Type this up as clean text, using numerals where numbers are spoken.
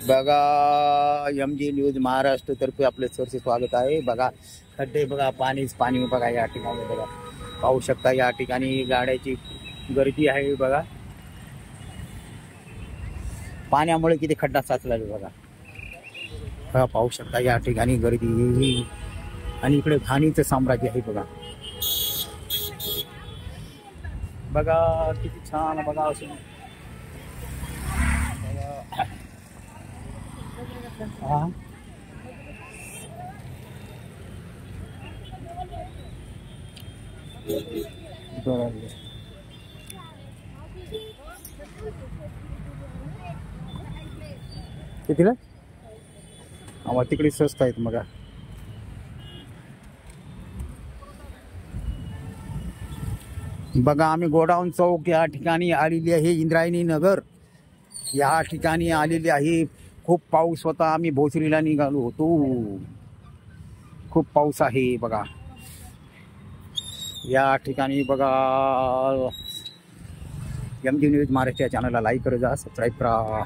बघा, MG news Maharashtra तर्फे आपले सरचे स्वागत आहे। बघा खड्डे, बघा पाणीच पाणी, बघा या ठिकाणी बघा पाहू शकता, या ठिकाणी गाड्याची गर्दी आहे। बघा पाण्यामुळे किती खड्डा साचला आहे बघा। बघा पाहू शकता या ठिकाणी गर्दी, आणि इकडे घाणीचं साम्राज्य आहे बघा। बघा किती छान, बघा असं हा बरोबर। कितीला? आम्हाला तिकडे स्वस्त आहेत बघा। बघा आम्ही गोडाऊन चौक या ठिकाणी आलेली आहे, इंद्रायणी नगर या ठिकाणी आलेली आहे। खूप पाऊस होता, आम्ही भोसरीला निघालो होतो, खूप पाऊस आहे बघा या ठिकाणी। बघा MG न्यूज महाराष्ट्र या चॅनलला लाईक करा, सबस्क्राईब करा।